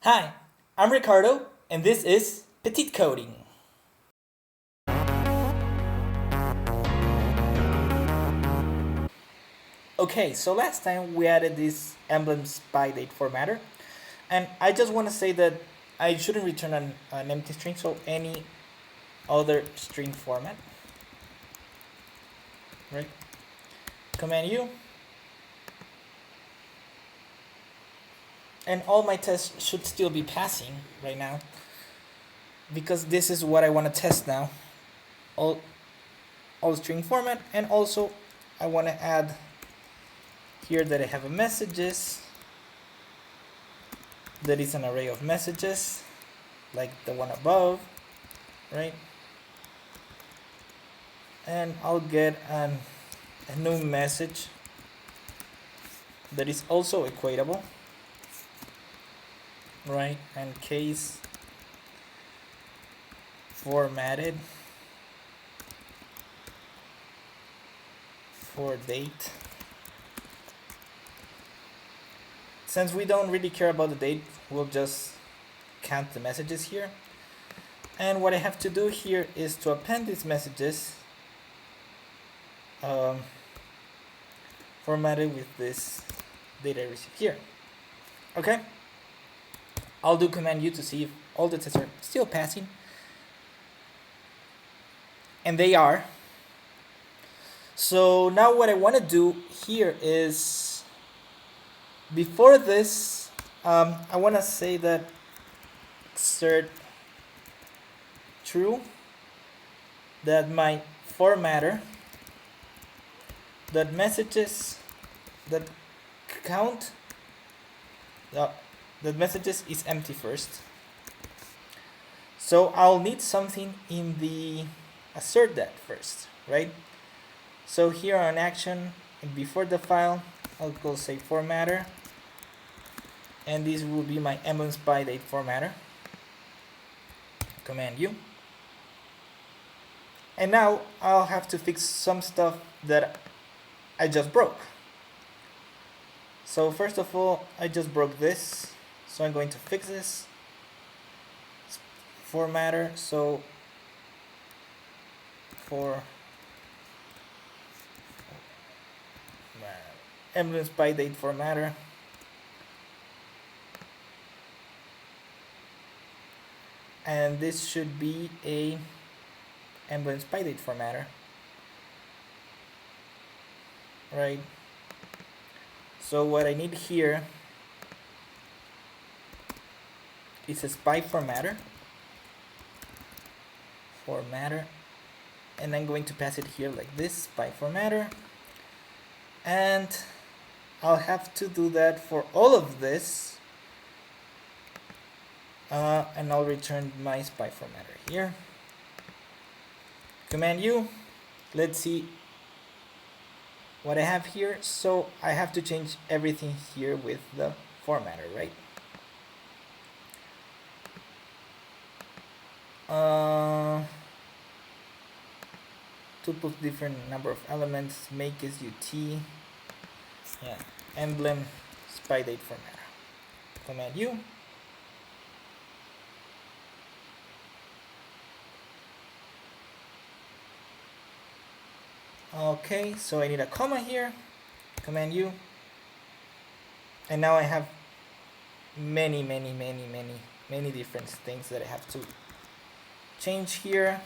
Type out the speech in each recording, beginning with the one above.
Hi, I'm Ricardo, and this is Petite Coding. Okay, so last time we added this emblems by date formatter, and I just want to say that I shouldn't return an empty string, so any other string format, right? Command U, and all my tests should still be passing right now because this is what I want to test now. All string format, and also I want to add here that I have a messages that is an array of messages like the one above, right? And I'll get a new message that is also equatable, right? And case formatted for date. Since we don't really care about the date, we'll just count the messages here. And what I have to do here is to append these messages formatted with this data I received here. Okay? I'll do Command U to see if all the tests are still passing. And they are. So now what I want to do here is, before this, I want to say that assert true that my formatter that messages that count that messages is empty first. So I'll need something in the assert that first, right? So here on action, before the file, I'll go say formatter, and this will be my emblems by date formatter. Command U. And now I'll have to fix some stuff that I just broke. So first of all, I just broke this, so I'm going to fix this formatter. So for emblems by date formatter, and this should be a emblems by date formatter, right? So what I need here is a spy formatter, and I'm going to pass it here like this, spy formatter, and I'll have to do that for all of this, and I'll return my spy formatter here. Command U. Let's see what I have here. So I have to change everything here with the formatter, right? To put different number of elements, make is UT, yeah, emblem spy date formatter. Command U. Okay, so I need a comma here. Command U. And now I have many different things that I have to change here.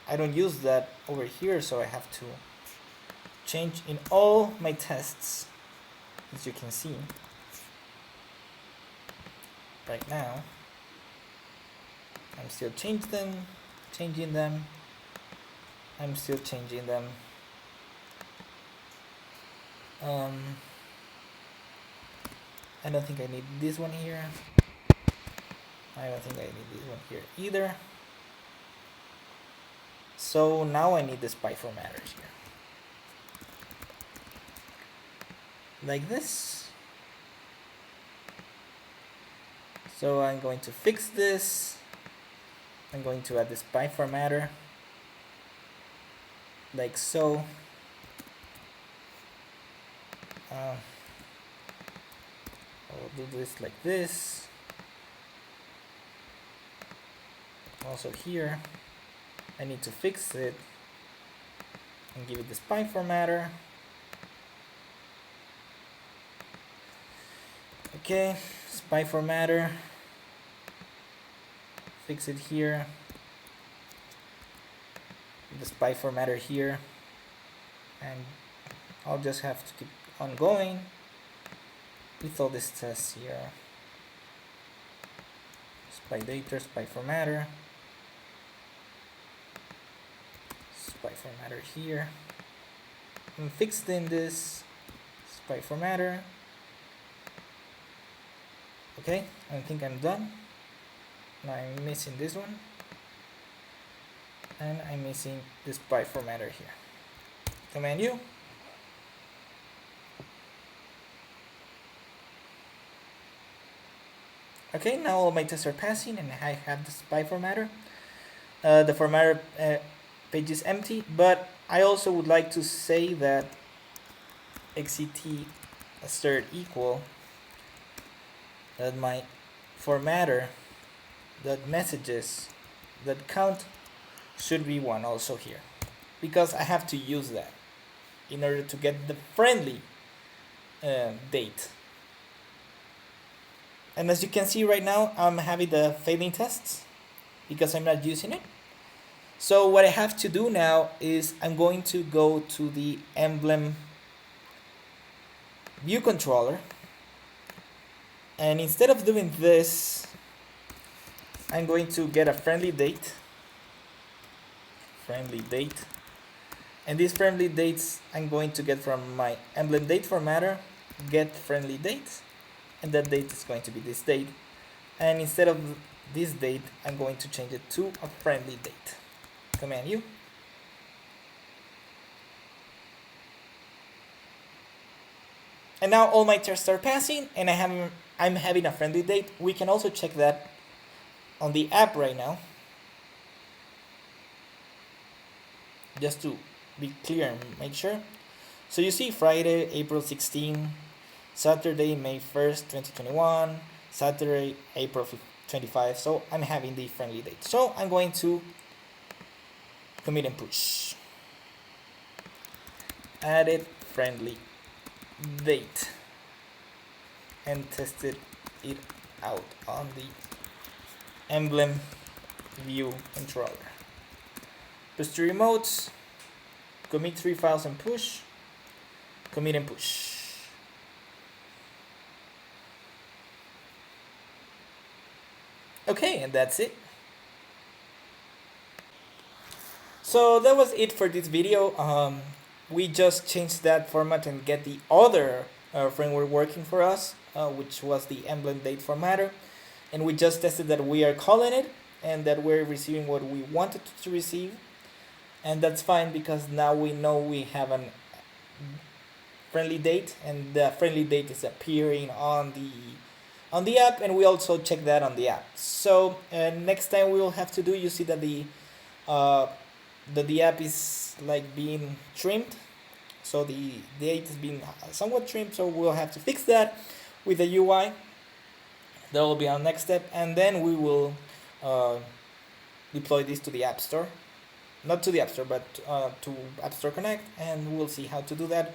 I don't use that over here, so I have to change in all my tests, as you can see right now. I'm still changing them. I'm still changing them. I don't think I need this one here. I don't think I need this one here either. So now I need the spy formatters here. Like this. So I'm going to fix this. I'm going to add the spy formatter. Like so. do this like this. Also here, I need to fix it and give it the spine formatter. Okay, spine formatter. Fix it here. The spine formatter here, and I'll just have to keep on going with all these tests here. Spy data, spy formatter, spy formatter here. I'm fixed in this spy formatter. Okay, I think I'm done. Now I'm missing this one, and I'm missing this spy formatter here. Command U. Okay, now all my tests are passing and I have the spy formatter. The formatter page is empty, but I also would like to say that XCT assert equal that my formatter, that messages, that count should be 1 also here, because I have to use that in order to get the friendly date. And as you can see right now, I'm having the failing tests because I'm not using it. So what I have to do now is I'm going to go to the Emblem view controller, and instead of doing this, I'm going to get a friendly date, and these friendly dates I'm going to get from my Emblem date formatter, get friendly date, and that date is going to be this date, and instead of this date I'm going to change it to a friendly date. Command U. And now all my tests are passing and I'm having a friendly date. We can also check that on the app right now, just to be clear and make sure. So you see Friday, April 16, Saturday, May 1st, 2021, Saturday, April 25. So I'm having the friendly date. So I'm going to commit and push. Added friendly date and tested it out on the Emblem view controller. Push to remotes, commit 3 files and push, commit and push. Okay, and that's it. So that was it for this video. We just changed that format and get the other framework working for us, which was the Emblem date formatter, and we just tested that we are calling it and that we're receiving what we wanted to receive, and that's fine because now we know we have a friendly date and the friendly date is appearing on the app, and we also check that on the app. So next time we will have to do, you see that the app is like being trimmed, so the date is being somewhat trimmed, so we'll have to fix that with the UI. That will be our next step, and then we will deploy this to the App Store, not to the App Store but to App Store Connect, and we'll see how to do that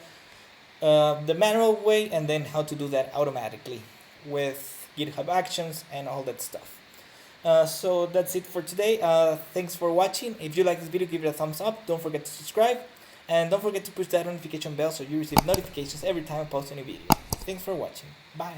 the manual way, and then how to do that automatically with GitHub Actions and all that stuff. So that's it for today. Thanks for watching. If you like this video, give it a thumbs up. Don't forget to subscribe, and don't forget to push that notification bell so you receive notifications every time I post a new video. Thanks for watching. Bye.